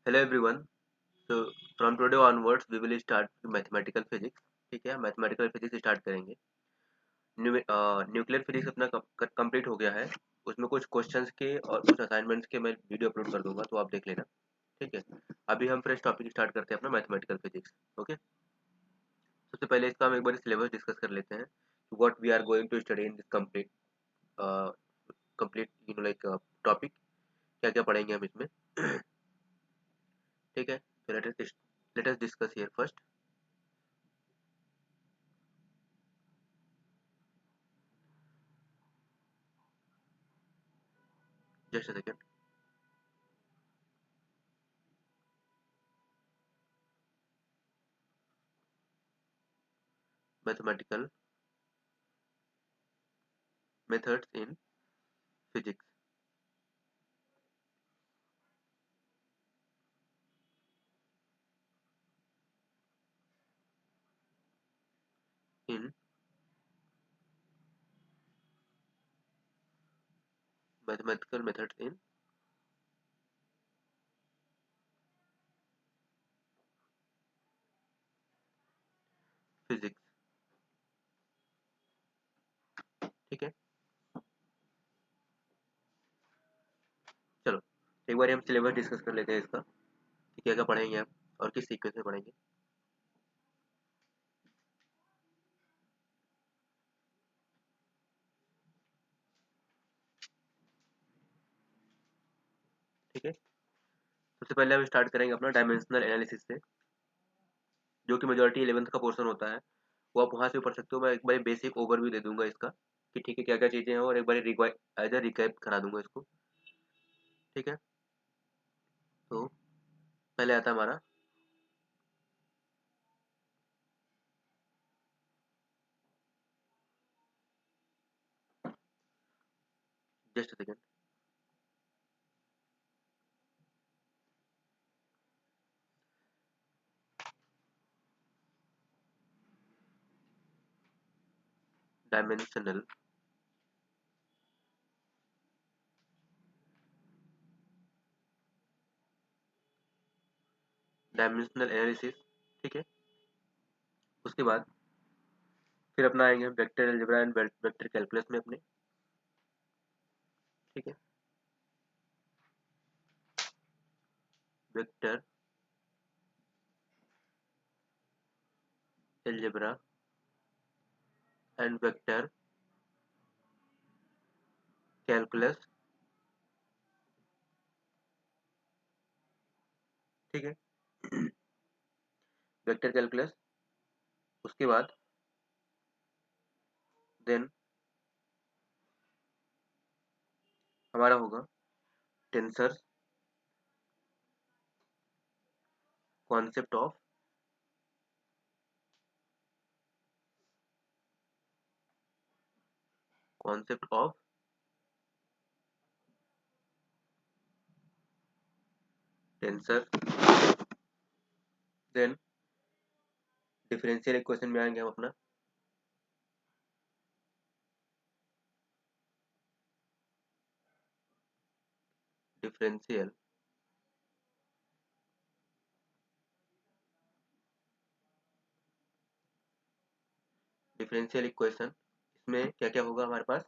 Hello everyone. तो from today onwards we will start mathematical physics. ठीक है, mathematical physics start करेंगे। Nuclear physics अपना कंप्लीट हो गया है। उसमें कुछ क्वेश्चंस के और कुछ असाइनमेंट्स के मैं वीडियो अपलोड कर दूंगा, तो आप देख लेना। ठीक है, अभी हम फ्रेश टॉपिक स्टार्ट करते हैं अपना मैथमेटिकल फिजिक्स। ओके, सबसे पहले इसका हम एक बार सिलेबस डिस्कस कर लेते हैं। What we are going to study in this complete like topic, क्या क्या पढ़ेंगे हम इसमें। ठीक है, तो let us discuss here first. Just a second. Mathematical methods in physics. In mathematical methods in physics. ठीक है, चलो एक बार हम सिलेबस डिस्कस कर लेते हैं इसका कि क्या क्या पढ़ेंगे हम और किस सीक्वेंस में पढ़ेंगे। ठीक है, सबसे पहले हम स्टार्ट करेंगे अपना डायमेंशनल एनालिसिस से, जो कि मेजोरिटी 11th का पोर्शन होता है। वो आप वहाँ से पढ़ सकते हो। मैं एक बार बेसिक ओवरव्यू दे दूंगा इसका कि ठीक है क्या क्या चीज़ें हैं, और एक बार एज अ रिकैप करा दूंगा इसको। ठीक है, तो पहले आता है हमारा just second. Dimensional dimensional analysis. ठीक है, उसके बाद फिर अपना आएंगे हम vector algebra and vector calculus में अपने। ठीक है, vector algebra and vector calculus. ठीक है, वेक्टर कैलकुलस, उसके बाद देन हमारा होगा tensors, concept of concept of tensor. Then differential equation में आएंगे हम अपना। डिफरेंशियल डिफरेंशियल इक्वेशन, इसमें क्या क्या होगा हमारे पास।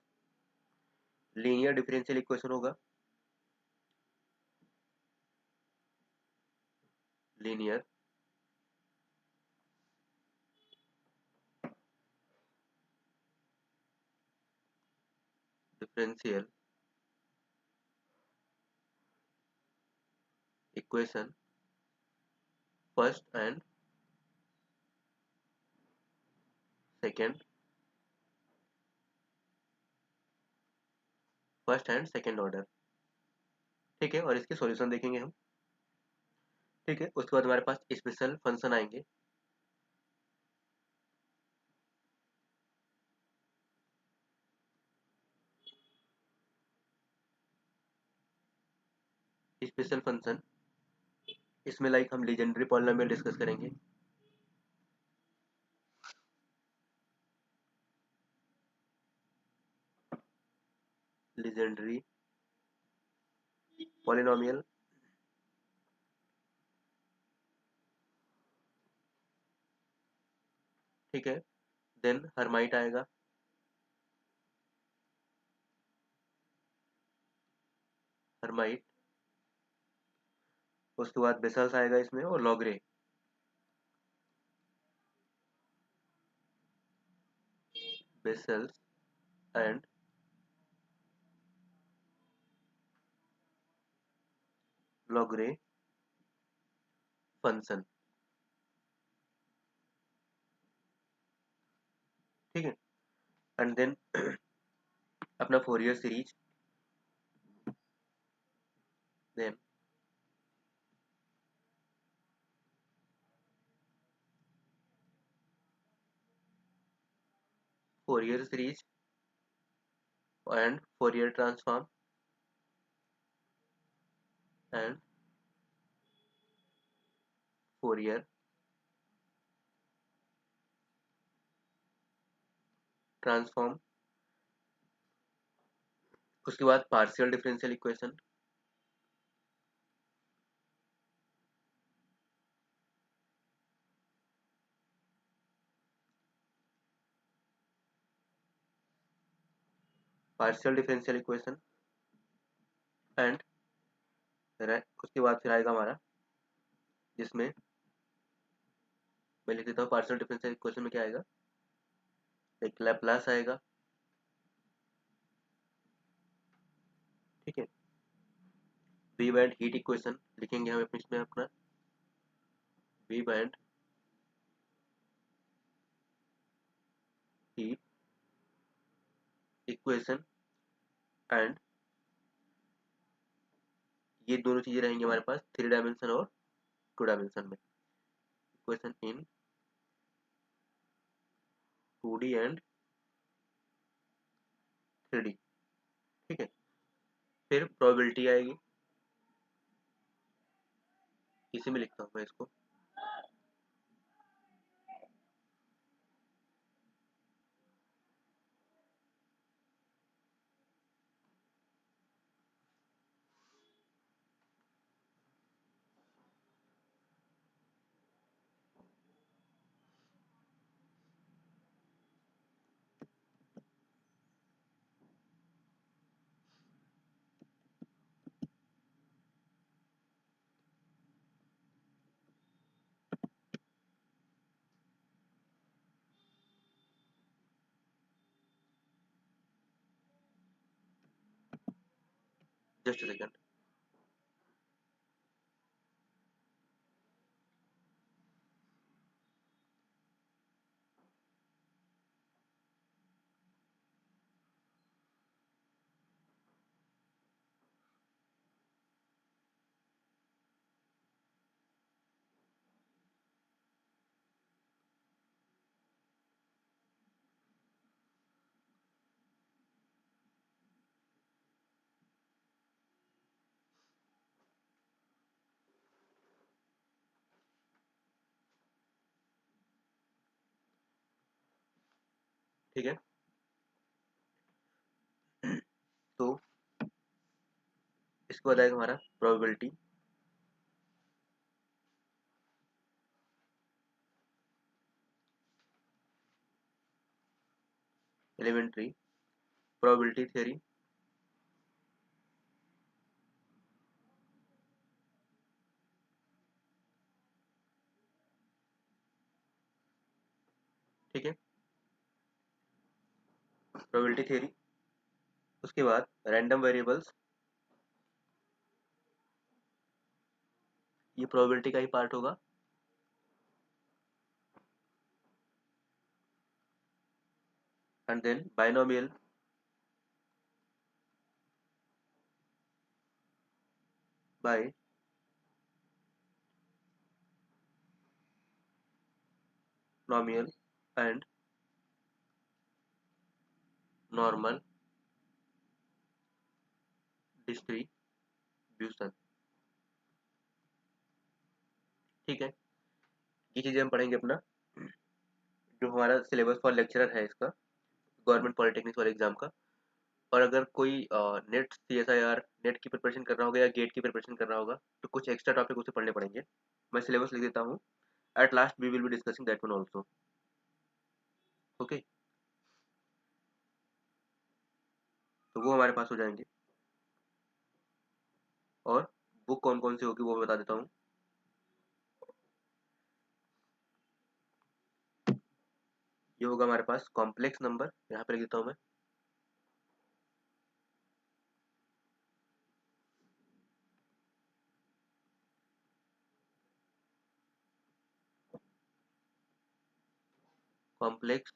लीनियर डिफरेंशियल इक्वेशन होगा, linear differential equation first and second, first and second order. ठीक है, और इसके सॉल्यूशन देखेंगे हम। ठीक है, उसके बाद हमारे पास स्पेशल फंक्शन आएंगे। स्पेशल फंक्शन, इसमें लाइक हम लीजेंडरी पॉलिनोमियल डिस्कस करेंगे। लीजेंडरी पॉलिनोमियल ठीक है। देन हर्माइट आएगा, हर्माइट। उसके बाद बेसल्स आएगा इसमें, और Laguerre. Bessel's and Laguerre function. ठीक है। एंड देन अपना Fourier series, then Fourier series and Fourier transform and Fourier transform. उसके बाद partial differential equation, partial differential equation and उसके बाद फिर आएगा हमारा, जिसमें मैं लिख देता हूँ पार्शियल डिफरेंशियल इक्वेशन में क्या आएगा, एक लैपलास आएगा। ठीक है। वी बैंड हीट इक्वेशन लिखेंगे हम इसमें अपना, wave and heat equation and ये दोनों चीजें रहेंगी हमारे पास 3 डायमेंशन और 2 डायमेंशन में। Equation in 2D and 3D। ठीक है। फिर प्रोबेबिलिटी आएगी, इसी में लिखता हूँ मैं इसको। Just second. ठीक है। तो इसके बाद आएगा हमारा प्रोबेबिलिटी, एलिमेंट्री प्रोबेबिलिटी थ्योरी। ठीक है, प्रोबेबिलिटी थ्योरी। उसके बाद रैंडम वेरिएबल्स, ये प्रोबेबिलिटी का ही पार्ट होगा। And then binomial, binomial and normal distribution. ठीक है। ये चीजें हम पढ़ेंगे अपना, जो हमारा सिलेबस फॉर लेक्चरर है इसका, गवर्नमेंट पॉलिटेक्निक वाले एग्जाम का। और अगर कोई नेट CSIR नेट की प्रिपरेशन कर रहा होगा या गेट की प्रिपरेशन कर रहा होगा, तो कुछ एक्स्ट्रा टॉपिक उसे पढ़ने पड़ेंगे। मैं सिलेबस लिख देता हूँ, at last we will be discussing that one also. Okay, तो वो हमारे पास हो जाएंगे। और बुक कौन कौन सी होगी वो मैं बता देता हूँ। ये होगा हमारे पास कॉम्प्लेक्स नंबर, यहाँ पे लिख देता हूँ मैं। कॉम्प्लेक्स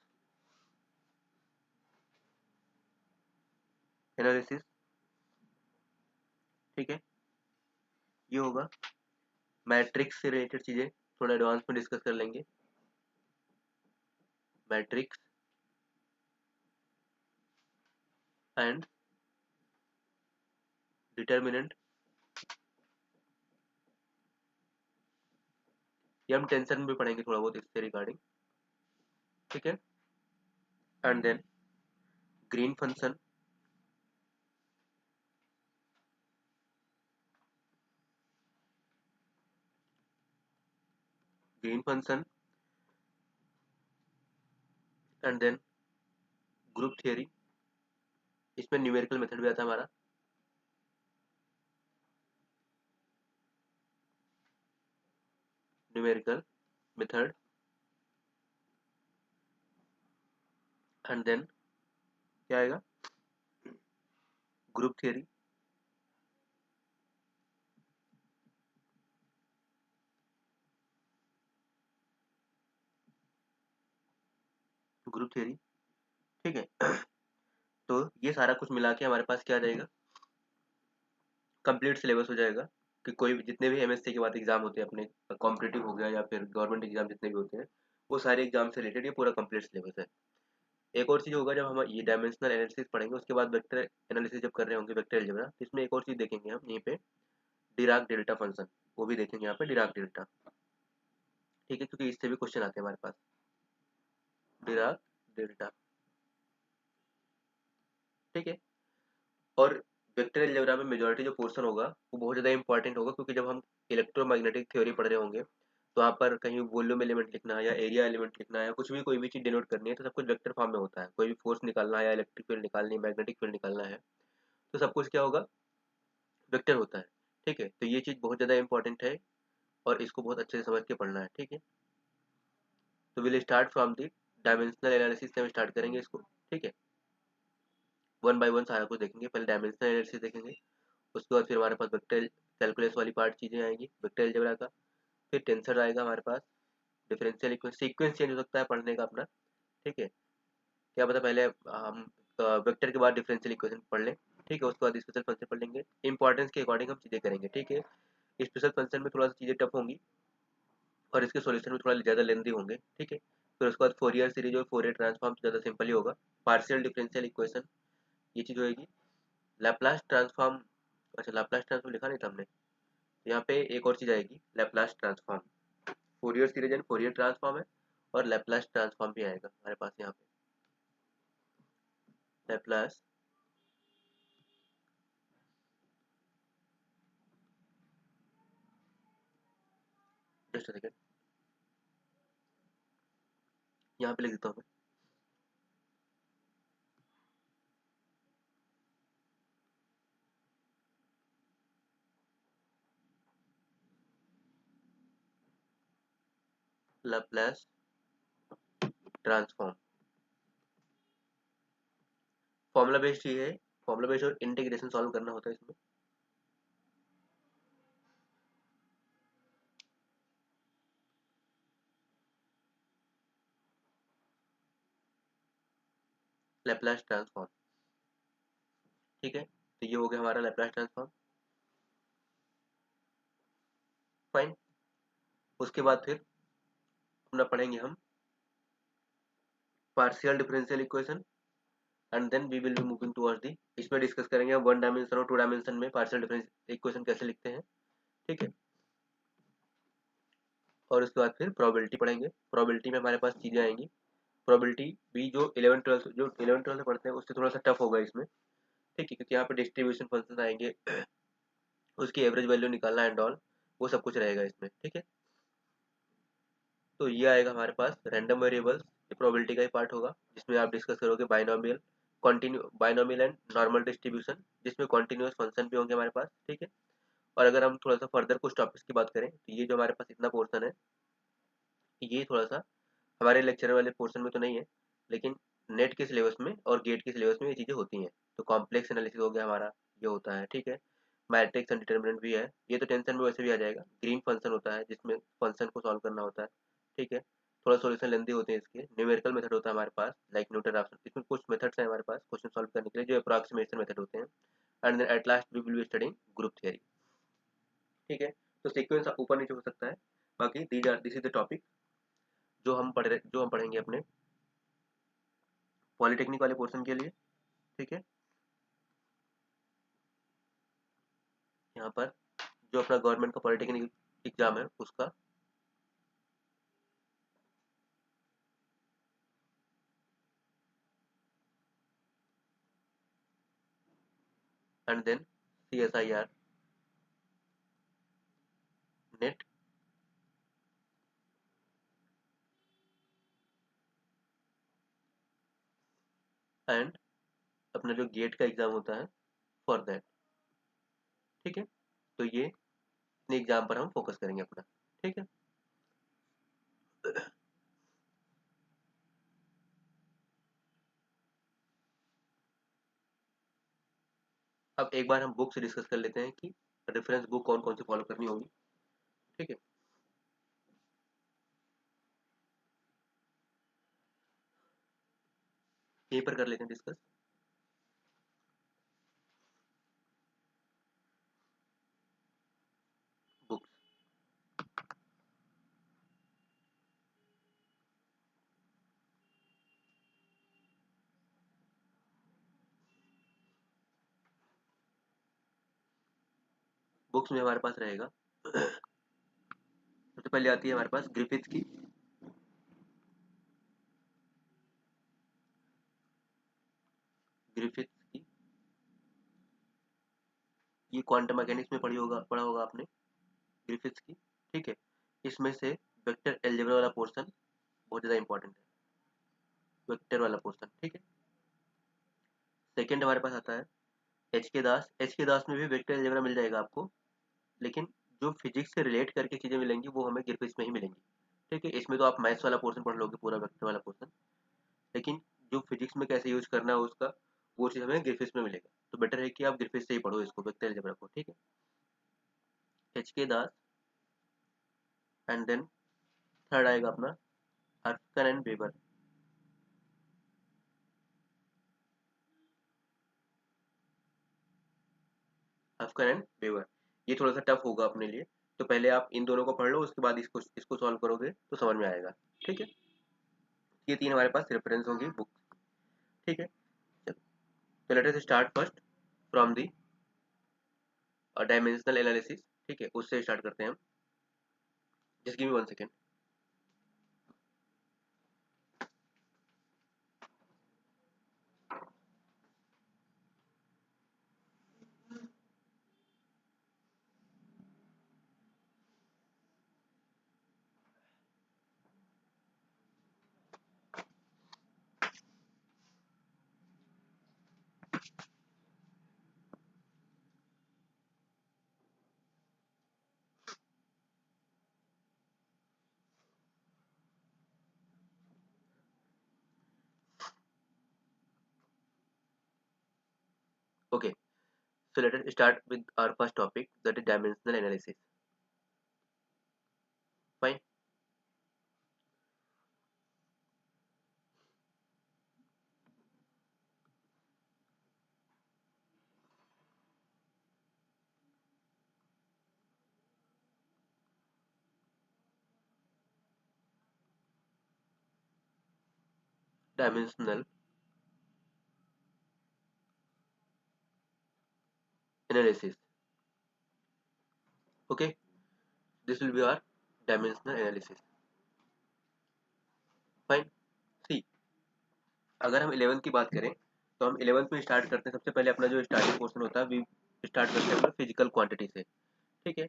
एनालिसिस, ठीक है। ये होगा मैट्रिक्स से रिलेटेड चीजें थोड़ा एडवांस में डिस्कस कर लेंगे। मैट्रिक्स एंड डिटर्मिनेंट, ये हम टेंशन में भी पढ़ेंगे थोड़ा बहुत इससे रिगार्डिंग, ठीक है। And then Green function, Green function and then group theory, इसमें न्यूमेरिकल मेथड भी आता है हमारा। न्यूमेरिकल मेथड एंड देन क्या आएगा, ग्रुप थियरी, ग्रुप थियरी, ठीक है। तो ये सारा कुछ मिला के हमारे पास क्या आ जाएगा, कंप्लीट सिलेबस हो जाएगा। कि कोई भी जितने भी एमएससी के बाद एग्जाम होते हैं अपने, कॉम्पिटिटिव हो गया या फिर गवर्नमेंट एग्जाम जितने भी होते हैं, वो सारे एग्जाम से रिलेटेड ये पूरा कंप्लीट सिलेबस है। एक और चीज़ होगा, जब हम ये डायमेंशनल एनालिसिस पढ़ेंगे उसके बाद वेक्टर एनालिसिस जब कर रहे होंगे, वेक्टर अलजेब्रा, तो इसमें एक और चीज़ देखेंगे हम यहीं पे, डिराक डेल्टा फंक्शन, वो भी देखेंगे यहाँ पे डिराक डेल्टा, ठीक है, क्योंकि इससे भी क्वेश्चन आते हैं हमारे पास, डिराक डेल्टा, ठीक है। और वेक्टर अलजेब्रा में मेजोरिटी जो पोर्शन होगा वो बहुत ज़्यादा इंपॉर्टेंट होगा, क्योंकि जब हम इलेक्ट्रोमैग्नेटिक थ्योरी पढ़ रहे होंगे तो वहाँ पर कहीं वॉल्यूम एलिमेंट लिखना है या एरिया एलिमेंट लिखना है या कुछ भी कोई भी चीज़ डिनोट करनी है तो सब कुछ वेक्टर फॉर्म में होता है। कोई भी फोर्स निकालना है या इलेक्ट्रिक फील्ड निकालनी है, मैग्नेटिक फील्ड निकालना है, तो सब कुछ क्या होगा, वेक्टर होता है, ठीक है। तो ये चीज़ बहुत ज़्यादा इंपॉर्टेंट है और इसको बहुत अच्छे से समझ के पढ़ना है, ठीक है। तो will start from the dimensional analysis से हम स्टार्ट करेंगे इसको, ठीक है। वन बाय वन सारा कुछ देखेंगे, पहले डायमेंशनल एनालिसिस देखेंगे, उसके बाद फिर हमारे पास वेक्टर कैलकुलस वाली पार्ट चीज़ें आएंगी वेक्टर अलजेब्रा का, फिर टेंसर आएगा हमारे पास, डिफरेंशियल इक्वेशन, सीक्वेंस चेंज हो सकता है पढ़ने का अपना, ठीक है। क्या पता पहले हम वेक्टर के बाद डिफरेंशियल इक्वेशन पढ़ लें, ठीक है, उसके बाद स्पेशल फंक्शन पढ़ लेंगे, इंपॉर्टेंस के अकॉर्डिंग हम चीज़ें करेंगे, ठीक है। स्पेशल फंक्शन में थोड़ा सा चीज़ें टफ होंगी और इसके सॉल्यूशन में थोड़ा ज़्यादा लेंदी होंगे, ठीक है। फिर उसके बाद फोरियर सीरीज और फोरियर ट्रांसफॉर्म ज़्यादा सिंपल ही होगा। पार्शियल डिफरेंशियल इक्वेशन ये चीज़ होगी। लैपलास ट्रांसफॉर्म, अच्छा लैपलास ट्रांसफॉर्म लिखा नहीं था हमने, यहाँ पे एक और चीज़ आएगी Laplace transform, Fourier series and Fourier transform है, और लैपलास ट्रांसफॉर्म भी आएगा हमारे पास यहाँ पे, लैपलास जस्ट सेकेंड, यहाँ पे लिख देता हूँ मैं, लैपलास ट्रांसफॉर्म, फॉर्मूला बेस्ड ही है, फॉर्मूला बेस्ड और इंटीग्रेशन सॉल्व करना होता है इसमें। लैपलास ट्रांसफॉर्म, ठीक है, तो ये हो गया हमारा लैपलास ट्रांसफॉर्म, फाइन। उसके बाद फिर अपना पढ़ेंगे हम partial differential equation and then we will be moving towards the, इसमें डिस्कस करेंगे हम वन डायमेंशन और टू डायमेंशन में पार्शियल डिफरेंशियल इक्वेशन कैसे लिखते हैं, ठीक है। और उसके बाद फिर प्रोबेबिलिटी पढ़ेंगे, प्रोबेबिलिटी में हमारे पास चीज़ें आएंगी, प्रोबेबिलिटी भी जो 11 12 से पढ़ते हैं उससे थोड़ा सा टफ होगा इसमें, ठीक है, क्योंकि यहाँ पे डिस्ट्रीब्यूशन फंक्शन आएंगे, उसकी एवरेज वैल्यू निकालना एंड ऑल, वो सब कुछ रहेगा इसमें, ठीक है। तो ये आएगा हमारे पास रैंडम वेरिएबल्स, ये प्रोबेबिलिटी का ही पार्ट होगा, जिसमें आप डिस्कस करोगे बाइनोमियल एंड नॉर्मल डिस्ट्रीब्यूशन, जिसमें कॉन्टिन्यूस फंक्शन भी होंगे हमारे पास, ठीक है। और अगर हम थोड़ा सा फर्दर कुछ टॉपिक्स की बात करें तो ये जो हमारे पास इतना पोर्शन है, ये थोड़ा सा हमारे लेक्चर वाले पोर्शन में तो नहीं है, लेकिन नेट के सिलेबस में और गेट के सिलेबस में ये चीज़ें होती हैं। तो कॉम्प्लेक्स एनालिसिस हो गया हमारा, ये होता है, ठीक है। मैट्रिक्स एंड डिटर्मिनेंट भी है, ये तो टेंशन में वैसे भी आ जाएगा। ग्रीन फंक्शन होता है जिसमें फंक्शन को सॉल्व करना होता है, ठीक है। थोड़ा सॉल्यूशन लेंदी होते हैं इसके। न्यूमेरिकल मेथड होता है हमारे पास, लाइक न्यूटन राफ्सन, इसमें कुछ मेथड्स हैं हमारे पास क्वेश्चन सॉल्व करने के लिए, जो अप्रॉक्सीमेशन मेथड होते हैं। And then at last we will be studying group theory, ठीक है। तो सीक्वेंस ऊपर नीचे हो सकता है, बाकी दिस इज द टॉपिक जो हम पढ़ेंगे अपने पॉलिटेक्निक वाले पोर्शन के लिए, ठीक है। यहाँ पर जो अपना गवर्नमेंट का पॉलिटेक्निक एग्जाम है उसका, and then CSIR NET, and अपना जो गेट का एग्जाम होता है फॉर दैट, ठीक है। तो ये इतने एग्जाम पर हम फोकस करेंगे अपना, ठीक है। अब एक बार हम बुक से डिस्कस कर लेते हैं कि रेफरेंस बुक कौन कौन सी फॉलो करनी होगी, ठीक है। यहीं पर कर लेते हैं डिस्कस। बुक्स, बुक्स में हमारे पास रहेगा सबसे पहले आती है हमारे पास ग्रिफिथ की, ग्रिफिथ की ये क्वांटम मैकेनिक्स में पढ़ा होगा आपने, ग्रिफिथ्स की, ठीक है। इसमें से वेक्टर अलजेब्रा वाला पोर्शन बहुत ज़्यादा इंपॉर्टेंट है, वेक्टर वाला पोर्शन, ठीक है। सेकंड हमारे पास आता है एच के दास में भी वेक्टर अलजेब्रा मिल जाएगा आपको, लेकिन जो फिजिक्स से रिलेट करके चीज़ें मिलेंगी वो हमें ग्रिफिथ्स में ही मिलेंगी, ठीक है। इसमें तो आप मैथ्स वाला पोर्शन पढ़ लोगे, पूरा वेक्टर वाला पोर्शन, लेकिन जो फिजिक्स में कैसे यूज करना है उसका, वो चीज़ हमें ग्रिफिथ्स में मिलेगा। तो बेटर है कि आप ग्रिफिथ्स से ही पढ़ो इसको, वेक्टर अलजेब्रा को, ठीक है। एच के दास, एंड देन थर्ड आएगा अपना हर्कन एंड वेबर, हर्कन एंड वेबर। ये थोड़ा सा टफ होगा अपने लिए, तो पहले आप इन दोनों को पढ़ लो, उसके बाद इसको इसको सॉल्व करोगे तो समझ में आएगा, ठीक है। ये तीन हमारे पास रेफरेंस होंगी बुक, ठीक है। चलो, तो let us start first from the dimensional analysis, ठीक है, उससे स्टार्ट करते हैं हम। Just give me 1 second. Okay, so let us start with our first topic, that is dimensional analysis. Fine. Dimensional analysis. Okay, this will be our dimensional analysis. Fine. See, अगर हम 11th की बात करें तो हम 11th में start करते हैं। सबसे पहले अपना जो स्टार्टिंग पोर्शन होता है, वी स्टार्ट करते हैं अपना फिजिकल क्वांटिटी से, ठीक है।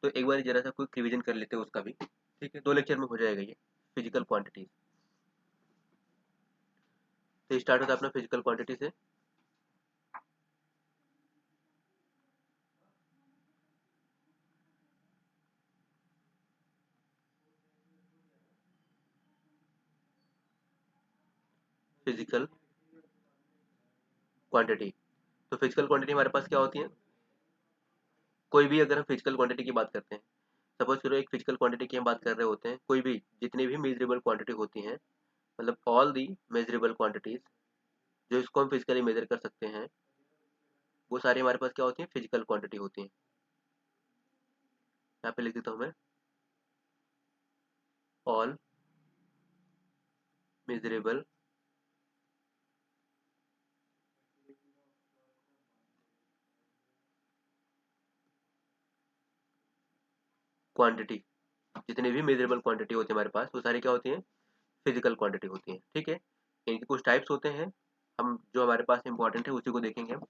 तो एक बार जरा सा क्विक रिवीजन कर लेते हैं उसका भी, ठीक है। 2 लेक्चर में हो जाएगा ये फिजिकल क्वांटिटी, तो स्टार्ट होता है अपना फिजिकल क्वांटिटी से। फिजिकल क्वांटिटी, तो फिजिकल क्वांटिटी हमारे पास क्या होती है, कोई भी अगर हम फिजिकल क्वांटिटी की बात करते हैं, सपोज करो एक फिजिकल क्वांटिटी की हम बात कर रहे होते हैं, कोई भी जितनी भी मेजरेबल क्वांटिटी होती हैं, मतलब ऑल दी मेजरेबल क्वांटिटीज जो इसको हम फिजिकली मेजर कर सकते हैं, वो सारी हमारे पास क्या होती हैं, फिजिकल क्वांटिटी होती हैं। यहाँ पे लिख देता हूँ मैं, ऑल मेजरेबल क्वांटिटी, जितनी भी मेजरेबल क्वांटिटी होती है हमारे पास, वो सारी क्या होती हैं, फिजिकल क्वांटिटी होती हैं। ठीक है, इनके कुछ टाइप्स होते हैं, हम जो हमारे पास इंपॉर्टेंट है उसी को देखेंगे हम।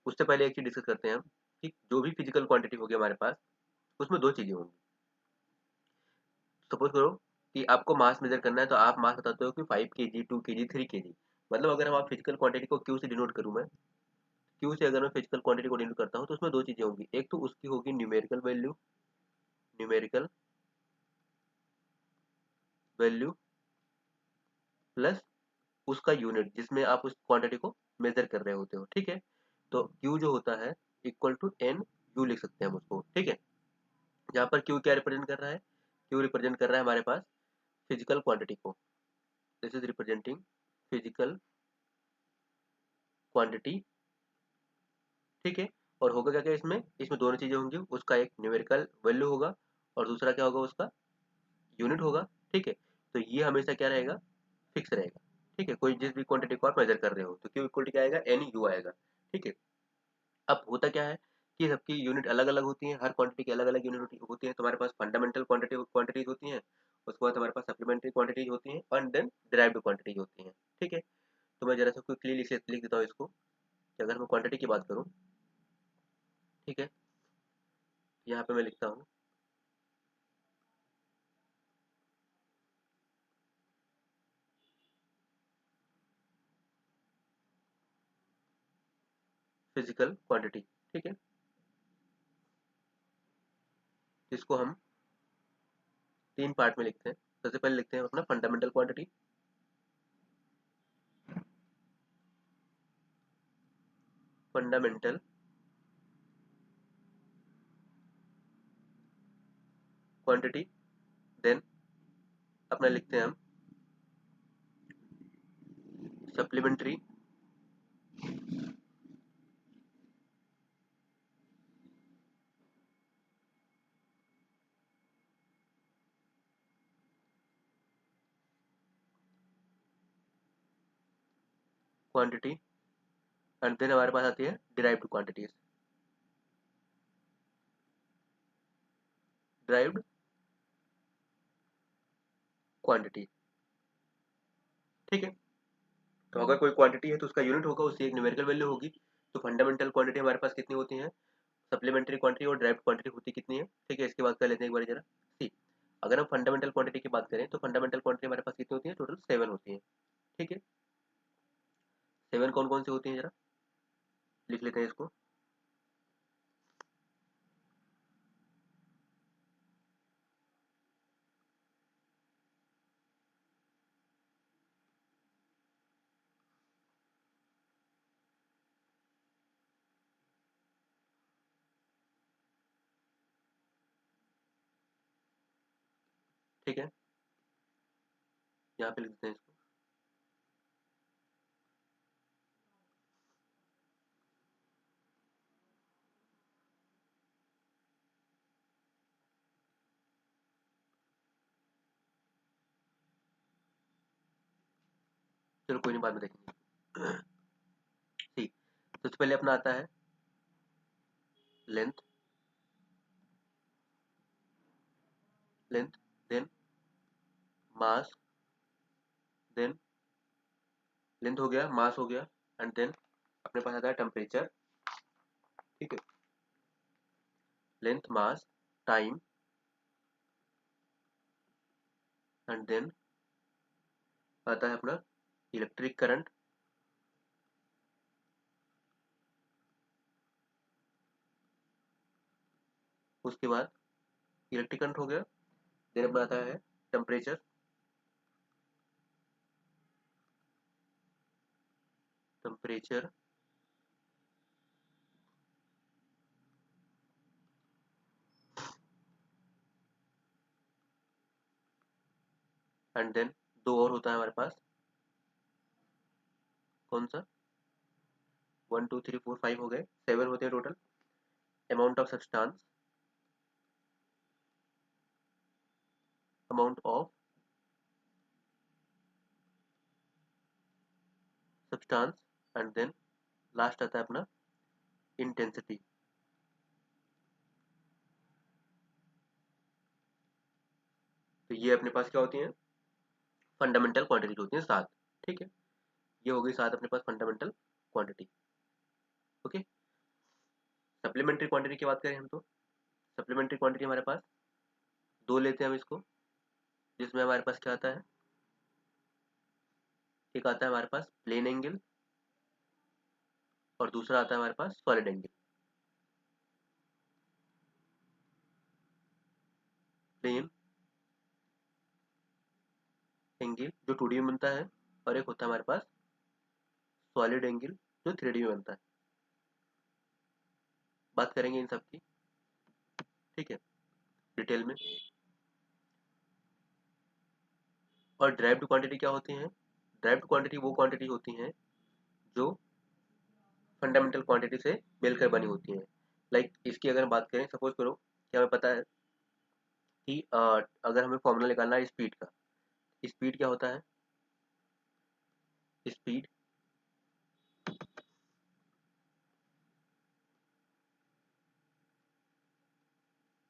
उससे पहले एक चीज डिस्कस करते हैं हम, कि जो भी फिजिकल क्वांटिटी होगी हमारे पास, उसमें दो चीजें होंगी। सपोज करो कि आपको मास मेजर करना है, तो आप मास बताते हो कि 5 kg, 2 kg, 3 kg। मतलब अगर हम आप फिजिकल क्वांटिटी को क्यू से डिनोट करूँ मैं, क्यू से अगर मैं फिजिकल क्वांटिटी को डिनोट करता हूँ, तो उसमें दो चीजें होंगी, एक तो उसकी होगी numerical value, numerical value plus उसका यूनिट जिसमें आप उस क्वांटिटी को मेजर कर रहे होते हो। ठीक है, तो क्यू जो होता है इक्वल टू एन यू लिख सकते हैं हम उसको। ठीक है, जहाँ पर क्यू क्या रिप्रेजेंट कर रहा है, क्यू रिप्रेजेंट कर रहा है हमारे पास फिजिकल क्वांटिटी को, this is representing physical quantity. ठीक है, और होगा क्या क्या इसमें, इसमें दोनों चीजें होंगी, उसका एक न्यूमेरिकल वैल्यू होगा और दूसरा क्या होगा, उसका यूनिट होगा। ठीक है, तो ये हमेशा क्या रहेगा, फिक्स रहेगा। ठीक है, कोई जिस भी क्वांटिटी को आप मेजर कर रहे हो, तो क्यू इक्वल टू क्या आएगा, एन यू आएगा। ठीक है, अब होता क्या है कि सबकी यूनिट अलग अलग होती है, हर क्वांटिटी की अलग अलग यूनिट होती है। तो हमारे पास फंडामेंटल क्वांटिटीज होती हैं, उसके बाद हमारे पास सप्लीमेंट्री क्वांटिटीज होती हैं, और देन डिराइव्ड क्वांटिटीज होती हैं। ठीक है, तो मैं जरा सा क्विकली लिख देता हूँ इसको, कि अगर मैं क्वांटिटी की बात करूँ, ठीक है, यहाँ पे मैं लिखता हूँ फिजिकल क्वांटिटी। ठीक है, इसको हम तीन पार्ट में लिखते हैं। सबसे पहले लिखते हैं अपना fundamental quantity, fundamental quantity, then अपना लिखते हैं हम सप्लीमेंट्री क्वांटिटी, एंड देन हमारे पास आती है डिराइव्ड क्वांटिटीज, डिराइव्ड क्वांटिटी। ठीक है, तो अगर कोई क्वांटिटी है तो उसका यूनिट होगा, उसकी एक न्यूमेरिकल वैल्यू होगी। तो फंडामेंटल क्वांटिटी हमारे पास कितनी होती है, सप्लीमेंट्री क्वांटिटी और ड्राइव्ड क्वांटिटी होती कितनी है। ठीक है, इसके बाद कर लेते हैं एक बार जरा सी। अगर हम फंडामेंटल क्वांटिटी की बात करें, तो फंडामेंटल क्वांटिटी हमारे पास कितनी होती है, टोटल 7 होती है। ठीक है, 7 कौन कौन सी होती है, जरा लिख लेते हैं इसको। ठीक है, यहाँ पे लिख देते हैं इसको। चलो कोई नहीं, बाद में देखेंगे। ठीक, सबसे पहले अपना आता है length, length, then mass, then length हो गया, मास हो गया, एंड देन अपने पास आता है टेम्परेचर। ठीक है, length, mass, time, and then आता है अपना इलेक्ट्रिक करंट, उसके बाद इलेक्ट्रिक करंट हो गया, देन अपना आता है टेम्परेचर, टेम्परेचर एंड देन दो और होता है हमारे पास, कौन सा, 1 2 3 4 5 हो गए, 7 होते हैं total, amount of substance, amount of substance and then last आता है अपना इंटेंसिटी। तो ये अपने पास क्या होती हैं, फंडामेंटल क्वांटिटी होती हैं 7। ठीक है, ये हो गई 7 अपने पास fundamental quantity. Okay, supplementary quantity की बात करें हम तो सप्लीमेंट्री क्वांटिटी हमारे पास दो लेते हैं हम इसको, जिसमें हमारे पास क्या आता है, एक आता है हमारे पास प्लेन एंगल और दूसरा आता है हमारे पास सॉलिड एंगल। प्लेन एंगल जो 2D में बनता है और एक होता है हमारे पास सॉलिड एंगल जो 3D में बनता है। बात करेंगे इन सब की, ठीक है, डिटेल में। और ड्राइव्ड क्वांटिटी क्या होती है, ड्राइव्ड क्वांटिटी वो क्वांटिटी होती हैं जो फंडामेंटल क्वांटिटी से मिलकर बनी होती हैं। लाइक इसकी अगर हम बात करें, सपोज करो कि हमें पता है कि अगर हमें फॉर्मूला निकालना है स्पीड का, स्पीड क्या होता है, speed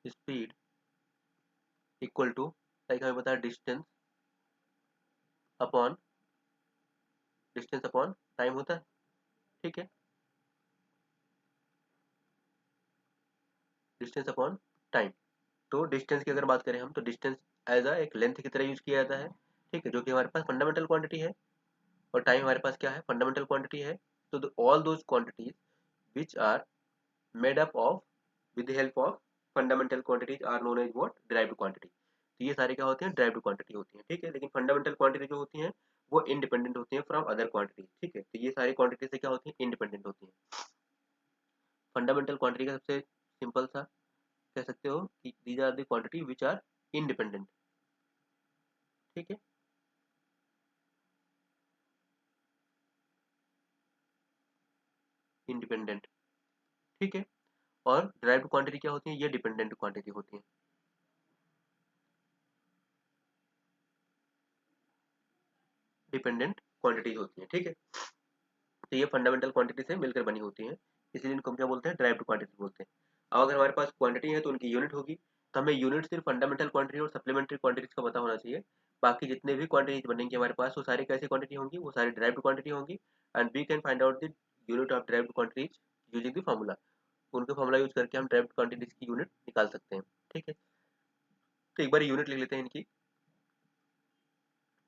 speed equal to, like हमें पता है अपॉन डिस्टेंस अपॉन टाइम होता है। ठीक है, डिस्टेंस अपॉन टाइम। तो डिस्टेंस की अगर बात करें हम, तो डिस्टेंस एज अ एक लेंथ की तरह यूज किया जाता है, ठीक है, जो कि हमारे पास फंडामेंटल क्वांटिटी है, और टाइम हमारे पास क्या है, फंडामेंटल क्वांटिटी है। तो all those quantities which are made up of with the help of fundamental quantities are known as what, derived quantity. तो ये सारे क्या होते हैं, ड्राइव्ड क्वांटिटी होती हैं। ठीक है, लेकिन फंडामेंटल क्वांटिटी जो होती हैं वो इंडिपेंडेंट होती हैं फ्रॉम अदर क्वांटिटी। ठीक है, तो ये सारी क्वांटिटी से क्या होती हैं, इंडिपेंडेंट होती हैं। फंडामेंटल क्वांटिटी का सबसे सिंपल सा कह सकते हो कि these are the quantity which are independent. ठीक है, इंडिपेंडेंट। ठीक है, और ड्राइव्ड क्वांटिटी क्या होती है, ये डिपेंडेंट क्वांटिटी होती है। डिपेंडेंट क्वांटिटीज होती है। ठीक है, तो ये फंडामेंटल क्वांटिटी से मिलकर बनी होती है, इसलिए इनको हम क्या बोलते हैं, ड्राइव्ड क्वांटिटी बोलते हैं। अब अगर हमारे पास क्वांटिटी है तो उनकी यूनिट होगी, तो हमें यूनिट सिर्फ फंडामेंटल क्वांटिटी और सप्लीमेंट्री क्वांटिटीज का पता होना चाहिए। बाकी जितने भी क्वांटिटीज बनेंगे हमारे पास वो सारी कैसी क्वांटिटी होंगी, वो सारी ड्राइव्ड क्वांटिटी होंगी। And we can find out the unit of derived quantities using the formula. उनके फार्मूला यूज करके हम ड्राइव्ड क्वांटिटीज की यूनिट निकाल सकते हैं। ठीक है, तो एक बार यूनिट लिख लेते हैं इनकी,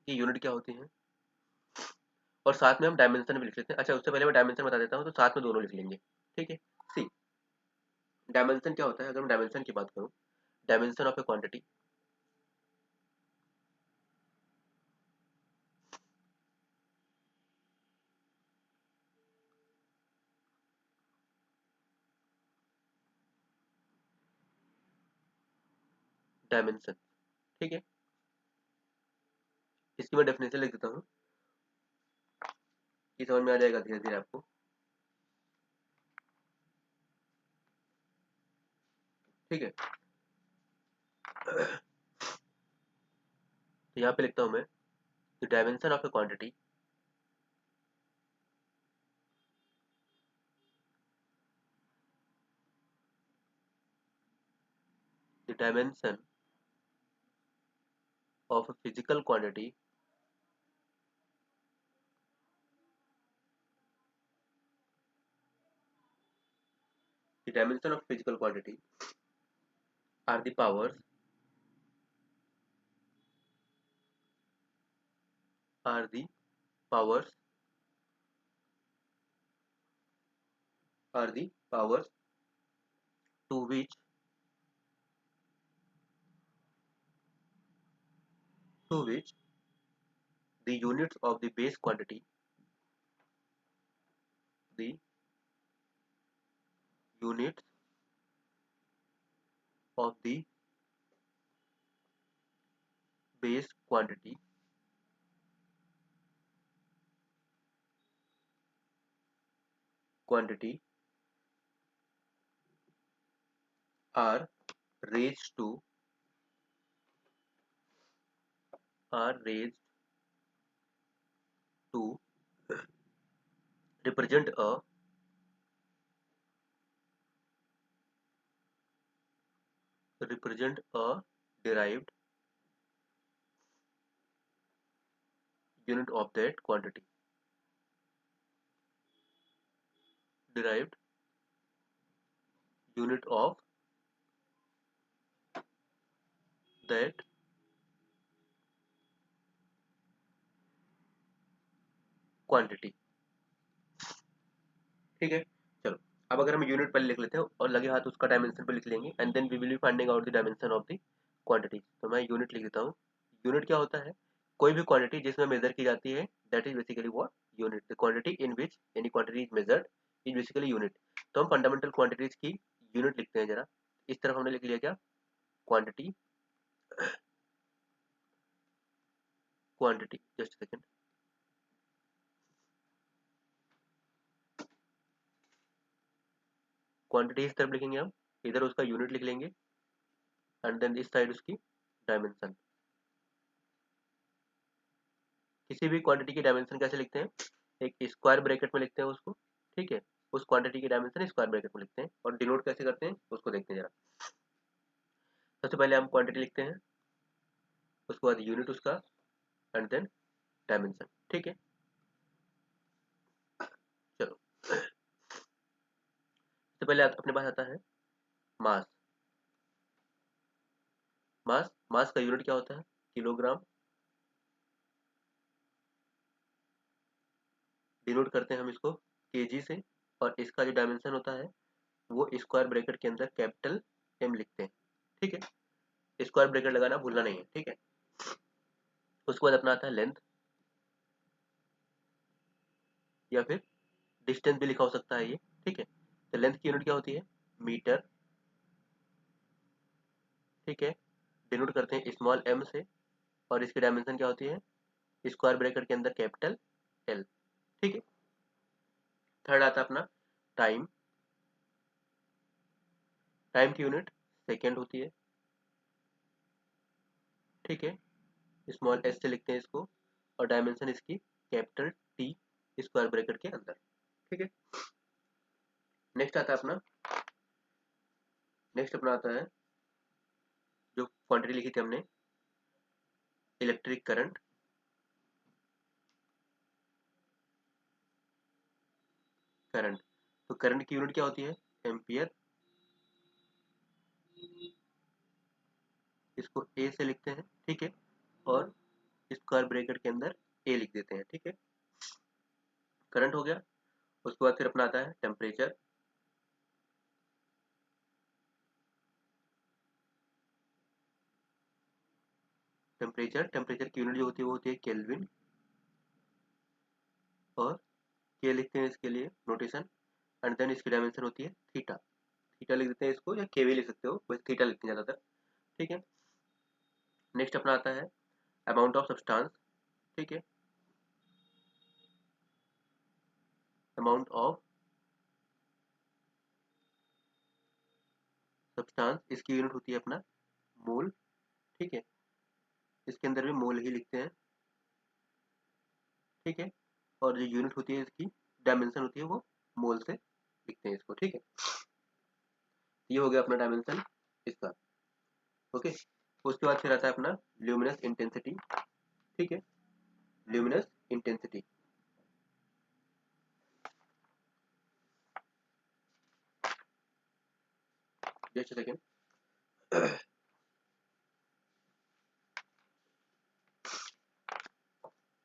कि यूनिट क्या होती है, और साथ में हम डायमेंशन भी लिख लेते हैं। अच्छा, उससे पहले मैं डायमेंशन बता देता हूँ, तो साथ में दोनों लिख लेंगे। ठीक है, सी डायमेंशन क्या होता है, अगर मैं डायमेंशन की बात करूँ, dimension of a quantity, dimension. ठीक है, इसकी मैं डेफिनेशन लिख देता हूँ, ये समझ में आ जाएगा धीरे धीरे आपको। ठीक है, तो यहाँ पे लिखता हूँ मैं, the dimension of a quantity the dimension of a physical quantity the dimension of physical quantity are the powers are the powers are the powers to which to which the units of the base quantity, the units of the base quantity are raised to are raised to represent a derived unit of that quantity, derived unit of that quantity. ठीक है, चलो अब अगर हम unit पहले लिख लेते हैं और लगे हाथ उसका डायमेंशन पे लिख लेंगे, and then we will be finding out the dimension of the quantity. तो मैं यूनिट लिख देता हूँ। यूनिट क्या होता है? कोई भी क्वांटिटी जिसमें मेजर की जाती है, that is basically what unit. The quantity in which any quantity is measured is basically unit. तो हम फंडामेंटल क्वांटिटीज की यूनिट लिखते हैं जरा। इस तरफ हमने लिख लिया क्या? Quantity, quantity, just second, quantity इस तरफ लिखेंगे हम, इधर उसका यूनिट लिख लेंगे, एंड देन इस साइड उसकी डायमेंशन। किसी भी क्वांटिटी की डायमेंशन कैसे लिखते हैं? एक स्क्वायर ब्रैकेट में लिखते हैं उसको। ठीक है, उस क्वांटिटी की डायमेंशन स्क्वायर ब्रैकेट में लिखते हैं, और डिनोट कैसे करते हैं उसको देखते हैं जरा। सबसे पहले हम क्वांटिटी लिखते हैं, उसके बाद यूनिट उसका, एंड देन डायमेंशन। ठीक है, चलो सबसे पहले अपने पास आता है मास। मास का यूनिट क्या होता है? किलोग्राम। डिनोट करते हैं हम इसको केजी से, और इसका जो डायमेंशन होता है वो स्क्वायर ब्रैकेट के अंदर कैपिटल एम लिखते हैं। ठीक है, स्क्वायर ब्रैकेट लगाना भूलना नहीं है। ठीक है, उसके बाद अपना आता है लेंथ, या फिर डिस्टेंस भी लिखा हो सकता है ये। ठीक है, तो लेंथ की यूनिट क्या होती है? मीटर। ठीक है, डिनोट करते हैं स्मॉल एम से, और इसकी डायमेंशन क्या होती है? स्क्वायर ब्रैकेट के अंदर कैपिटल एल। ठीक है, थर्ड आता है अपना टाइम। टाइम की यूनिट सेकेंड होती है। ठीक है, स्मॉल एस से लिखते हैं इसको, और डायमेंशन इसकी कैपिटल टी स्क्वायर ब्रैकेट के अंदर। ठीक है, नेक्स्ट आता है अपना, नेक्स्ट अपना आता है जो क्वांटिटी लिखी थी हमने, इलेक्ट्रिक करंट। करंट, तो करंट की यूनिट क्या होती है? एम्पियर। इसको ए से लिखते हैं। ठीक है, और स्क्वायर ब्रैकेट के अंदर ए लिख देते हैं। ठीक है, करंट हो गया। उसके बाद फिर अपना आता है टेम्परेचर। टेम्परेचर की यूनिट जो होती है वो होती है केल्विन, और के लिखते हैं इसके लिए नोटेशन, एंड देन इसकी डायमेंशन होती है थीटा। थीटा लिख देते हैं इसको, या के भी लिख सकते हो, बस थीटा लिखते हैं ज़्यादातर। ठीक है, नेक्स्ट अपना आता है अमाउंट ऑफ सब्सटेंस। ठीक है, अमाउंट ऑफ सब्सटेंस, इसकी यूनिट होती है अपना मोल। ठीक है, इसके अंदर भी मोल ही लिखते हैं। ठीक है, और जो यूनिट होती है इसकी डायमेंशन होती है वो मोल से लिखते हैं इसको। ठीक है, ये हो गया अपना डायमेंशन इसका। ओके, उसके बाद फिर आता है अपना ल्यूमिनस इंटेंसिटी। ठीक है, ल्यूमिनस इंटेंसिटी, जस्ट सेकेंड।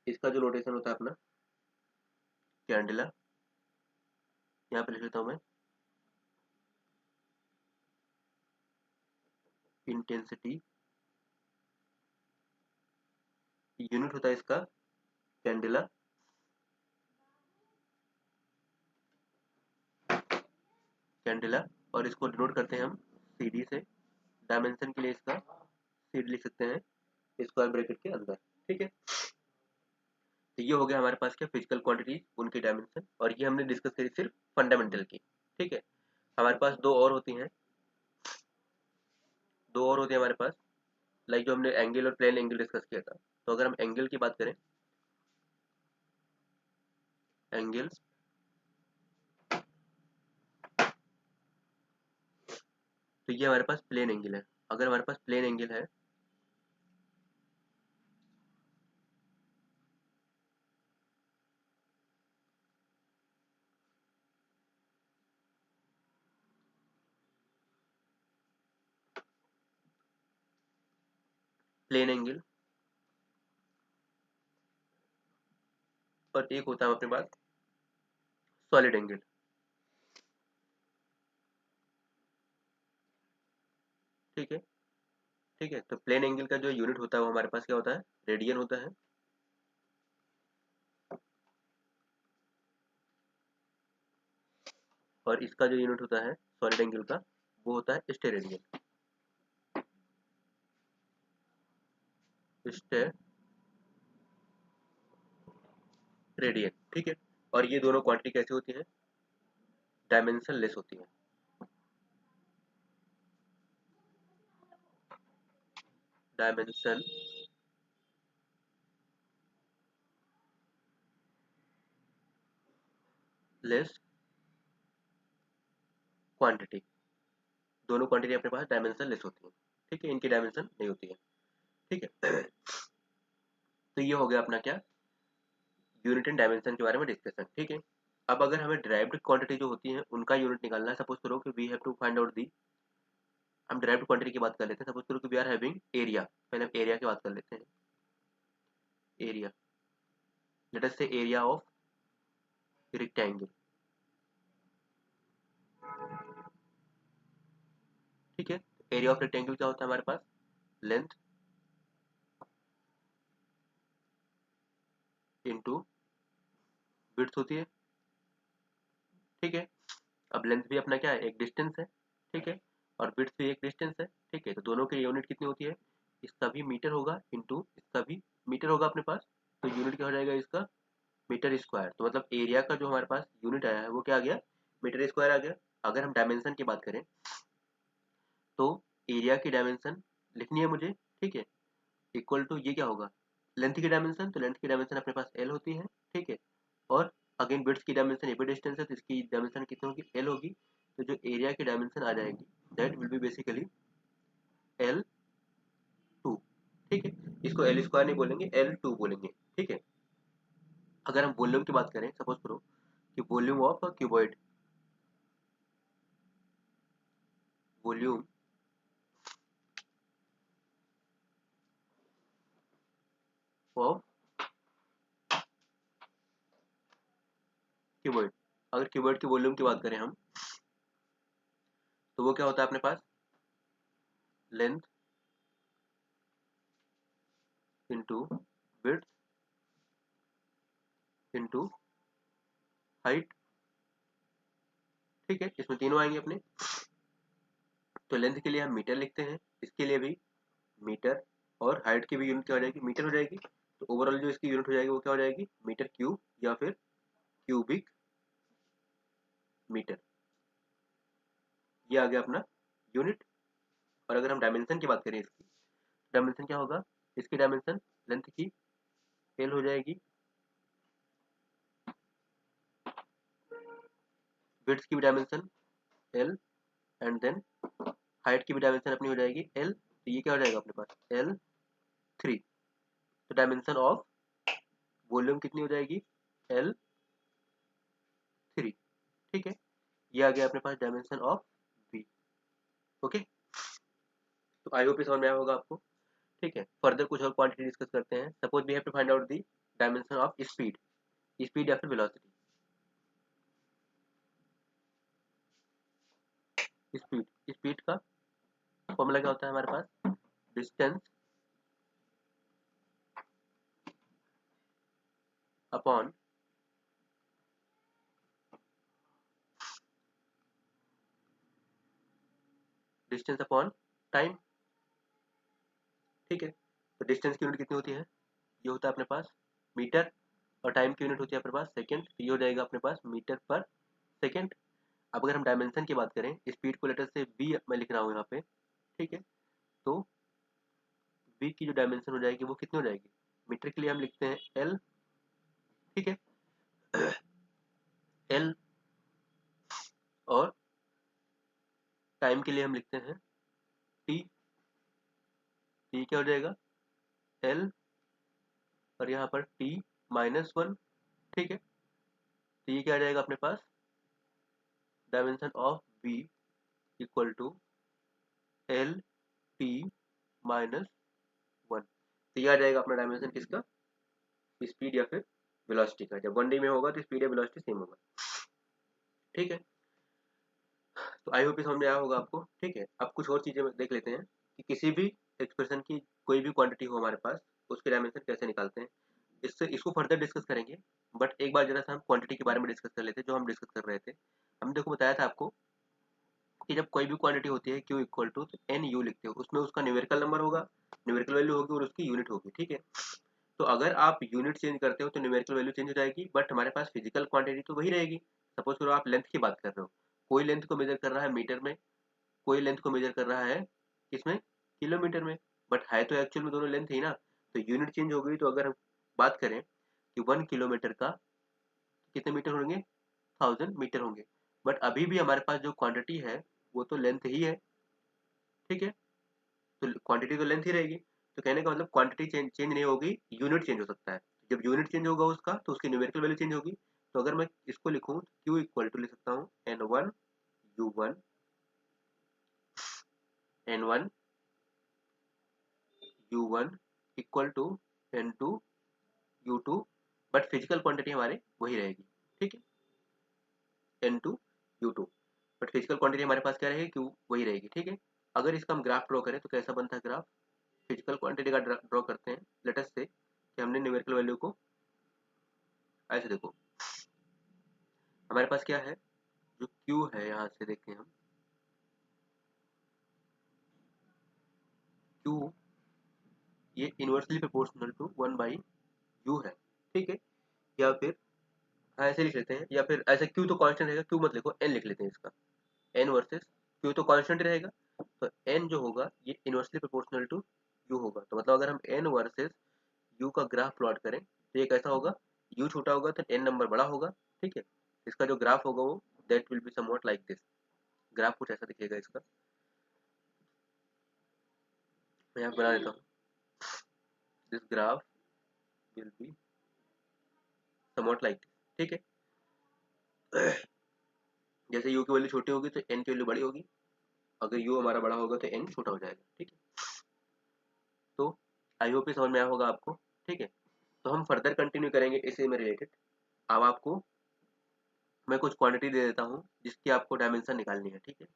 इसका जो नोटेशन होता है अपना कैंडेला, यहाँ पे लिख लेता हूँ मैं, इंटेंसिटी यूनिट होता है इसका कैंडेला, कैंडेला, और इसको डिनोट करते हैं हम CD से। डायमेंशन के लिए इसका CD लिख सकते हैं स्क्वायर ब्रैकेट के अंदर, ठीक है। तो ये हो गया हमारे पास क्या फिजिकल क्वांटिटी, उनकी डायमेंशन, और ये हमने डिस्कस करी सिर्फ फंडामेंटल की, ठीक है। हमारे पास दो और होती हैं, दो और होती है हमारे पास, लाइक जो हमने एंगल और प्लेन एंगल डिस्कस किया था। तो अगर हम एंगल की बात करें, एंगल, तो ये हमारे पास प्लेन एंगल है। अगर हमारे पास प्लेन एंगल है, प्लेन एंगल, और एक होता है अपने पास सॉलिड एंगल, ठीक है। ठीक है, तो प्लेन एंगल का जो यूनिट होता है वो हमारे पास क्या होता है, रेडियन होता है, और इसका जो यूनिट होता है सॉलिड एंगल का वो होता है स्टेरेडियन, स्टेरेडियन, ठीक है। और ये दोनों क्वांटिटी कैसी होती है, डायमेंशन लेस होती है, डायमेंशन लेस क्वांटिटी, दोनों क्वांटिटी अपने पास डायमेंशन लेस होती है, ठीक है, इनकी डायमेंशन नहीं होती है, ठीक है। तो ये हो गया अपना क्या, यूनिट एंड डायमेंशन के बारे में डिस्कशन, ठीक है। अब अगर हमें डिराइव्ड क्वांटिटी जो होती है उनका यूनिट निकालना है, सपोज करो कि we have to find out the, हम डिराइव्ड क्वांटिटी की बात कर लेते हैं। सपोज करो कि वी आर हैविंग एरिया, पहले हम एरिया की बात कर लेते हैं। एरिया, लेट अस से एरिया ऑफ रेक्टेंगल, ठीक है। एरिया ऑफ रेक्टेंगल क्या होता है हमारे पास, लेंथ इनटू विड्थ होती है, ठीक है। अब लेंथ भी अपना क्या है, एक डिस्टेंस है, ठीक है, और विड्थ भी एक डिस्टेंस है, ठीक है। तो दोनों की यूनिट कितनी होती है, इसका भी मीटर होगा इनटू इसका भी मीटर होगा अपने पास, तो यूनिट क्या हो जाएगा इसका, मीटर स्क्वायर। तो मतलब एरिया का जो हमारे पास यूनिट आया है वो क्या आ गया, मीटर स्क्वायर आ गया। अगर हम डायमेंशन की बात करें तो एरिया की डायमेंशन लिखनी है मुझे, ठीक है, इक्वल टू ये क्या होगा, लेंथ की डायमेंशन, तो लेंथ की डायमेंशन अपने पास एल होती है, ठीक है। और अगेन विड्थ की डायमेंशन ये भी डिस्टेंस है तो इसकी डायमेंशन कितनी होगी, एल होगी। तो जो एरिया की डायमेंशन आ जाएगी that will be basically L2, ठीक है। इसको एल स्क्वायर नहीं बोलेंगे, L2 बोलेंगे, ठीक है। अगर हम वॉल्यूम की बात करें, सपोज करो कि volume of cuboid, volume of cuboid, अगर क्यूबॉइड की वॉल्यूम की बात करें हम, तो वो क्या होता है अपने पास, length into width into height, ठीक है। इसमें तीनों आएंगे अपने। तो लेंथ के लिए हम मीटर लिखते हैं, इसके लिए भी मीटर, और हाइट की भी यूनिट क्या हो जाएगी, मीटर हो जाएगी। तो ओवरऑल जो इसकी यूनिट हो जाएगी वो क्या हो जाएगी, मीटर क्यूब या फिर क्यूबिक मीटर, ये आ गया अपना यूनिट। और अगर हम डायमेंशन की बात करें इसकी, डायमेंशन क्या होगा, इसकी डायमेंशन लेंथ की एल हो जाएगी, विड्थ की भी dimension L, and then height की भी डायमेंशन अपनी हो जाएगी एल। तो ये क्या हो जाएगा अपने पास, L3। तो डायमेंशन ऑफ वॉल्यूम कितनी हो जाएगी, L3, ठीक है। ये आ गया अपने पास डायमेंशन ऑफ V, ओके। तो आई होप समझ में आया होगा आपको, ठीक है। फर्दर कुछ और क्वांटिटी डिस्कस करते हैं। Suppose we have to find out the dimension of speed, speed या फिर वेलोसिटी, स्पीड, स्पीड का फॉर्मूला क्या होता है हमारे पास, distance upon distance upon time. ठीक है, तो डिस्टेंस की यूनिट कितनी होती है, ये होता है अपने पास मीटर, और टाइम की यूनिट होती है अपने पास सेकंड, ये हो जाएगा अपने पास मीटर पर सेकंड। अब अगर हम डायमेंशन की बात करें, स्पीड को लेटर से वी मैं लिख रहा हूँ यहाँ पे, ठीक है, तो वी की जो डायमेंशन हो जाएगी वो कितनी हो जाएगी, मीटर के लिए हम लिखते हैं एल, ठीक है, एल, और टाइम के लिए हम लिखते हैं टी, टी क्या हो जाएगा एल, और यहाँ पर टी -1, ठीक है, तो ये क्या आ जाएगा अपने पास, dimension of v equal to L T -1, तो ये आ जाएगा अपना डायमेंशन किसका, स्पीड या फिर वेलोसिटी का। जब 1D में होगा तो स्पीड या वेलोसिटी सेम होगा, ठीक है। तो आई होप समझ में आया होगा आपको, ठीक है। अब कुछ और चीजें देख लेते हैं कि किसी भी एक्सप्रेशन की कोई भी क्वांटिटी हो हमारे पास, उसके डायमेंशन कैसे निकालते हैं, इससे इसको फर्दर डिस्कस करेंगे। बट एक बार जरा सा हम क्वांटिटी के बारे में डिस्कस कर लेते हैं, जो हम डिस्कस कर रहे थे। हमने देखो बताया था आपको कि जब कोई भी क्वांटिटी होती है Q equal to N U लिखते हो, उसमें उसका न्यूमेरिकल नंबर होगा, न्यूमेरिकल वैल्यू होगी, और उसकी यूनिट होगी, ठीक है। तो अगर आप यूनिट चेंज करते हो तो न्यूमेरिकल वैल्यू चेंज हो जाएगी, बट हमारे पास फिजिकल क्वांटिटी तो वही रहेगी। सपोज करो आप लेंथ की बात कर रहे हो, कोई लेंथ को मेजर कर रहा है मीटर में, कोई लेंथ को मेजर कर रहा है किसमें, किलोमीटर में, बट है तो एक्चुअल में दोनों लेंथ ही ना। तो यूनिट चेंज हो गई, तो अगर हम बात करें कि 1 किलोमीटर का कितने मीटर होंगे, 1000 मीटर होंगे, बट अभी भी हमारे पास जो क्वांटिटी है वो तो लेंथ ही है, ठीक है, तो क्वांटिटी तो लेंथ ही रहेगी। तो कहने का मतलब क्वांटिटी चेंज नहीं होगी, यूनिट चेंज हो सकता है। जब यूनिट चेंज होगा उसका, तो उसकी न्यूमेरिकल वैल्यू चेंज होगी। तो अगर मैं इसको लिखूं तो क्यू इक्वल टू लिख सकता हूँ N1 U1 equal to N2 U2, but physical quantity हमारे वही रहेगी, ठीक है, N2 U2, but physical quantity हमारे पास क्या रहेगी, क्यू वही रहेगी, ठीक है। अगर इसका हम ग्राफ ड्रॉ करें तो कैसा बनता है ग्राफ, फिजिकल क्वांटिटी का ड्रॉ करते हैं। लेट अस से कि हमने न्यूमेरिकल वैल्यू को ऐसे देखो, हमारे पास क्या है, जो Q है, यहाँ से देखें हम Q, ये इनवर्सली प्रोपोर्शनल टू 1/u है, ठीक है। या फिर ऐसे लिख लेते हैं, या फिर ऐसे Q तो कांस्टेंट रहेगा, Q मत लिखो, N लिख लेते हैं इसका, N वर्सेस Q तो कांस्टेंट रहेगा, तो N जो होगा ये इनवर्सली प्रोपोर्शनल टू U होगा। तो मतलब अगर हम N वर्सेस U का ग्राफ प्लॉट करें तो ये कैसा होगा, U छोटा होगा तो N नंबर बड़ा होगा, ठीक है। इसका जो ग्राफ होगा वो that will be somewhat like this, graph कुछ ऐसा दिखेगा इसका, मैं यहाँ बना देता हूँ, this graph will be somewhat like this, ठीक है। जैसे U की वैल्यू छोटी होगी तो N की वैल्यू बड़ी होगी, अगर U हमारा बड़ा होगा तो N छोटा हो जाएगा, ठीक है। तो आई होप ये समझ में आया होगा आपको, ठीक है। तो हम फर्दर कंटिन्यू करेंगे इसी में रिलेटेड। अब आपको मैं कुछ क्वांटिटी दे देता हूँ जिसकी आपको डायमेंशन निकालनी है, ठीक है।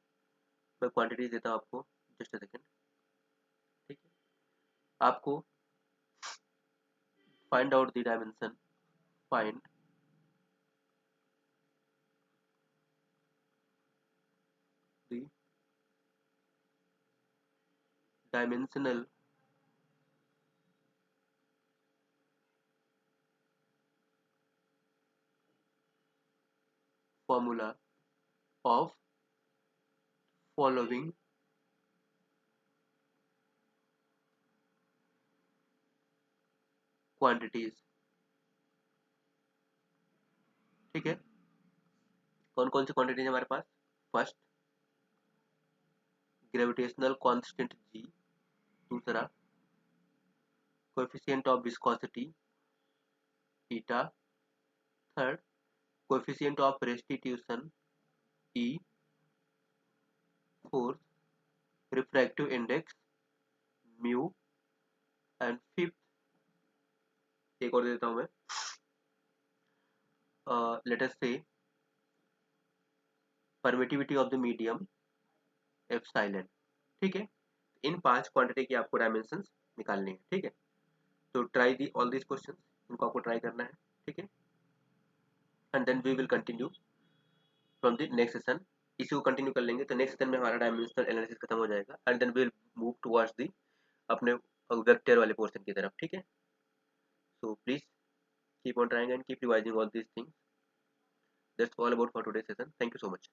मैं क्वांटिटी देता हूँ आपको, जस्ट अ सेकेंड, ठीक है। आपको find out the dimension, find the dimensional formula of following quantities, ठीक है। कौन कौन सी क्वांटिटी है हमारे पास, फर्स्ट ग्रेविटेशनल कांस्टेंट जी, दूसरा coefficient of viscosity theta, third coefficient of restitution E, fourth refractive index mu, and fifth एक और दे देता हूँ मैं, लेट अस से permittivity of the medium epsilon, ठीक है। इन 5 क्वांटिटी की आपको डायमेंशंस निकालनी है, ठीक है। तो try the all this questions, इनको आपको ट्राई करना है, ठीक है, and then we will continue from the next session. इसी को कंटिन्यू कर लेंगे तो नेक्स्ट सेशन में हमारा डायमेंशनल एनालिसिस खत्म हो जाएगा, and then we will move towards the अपने वेक्टर वाले पोर्शन की तरफ, ठीक है। So please keep on trying and keep revising all these things. That's all about for today session. Thank you so much.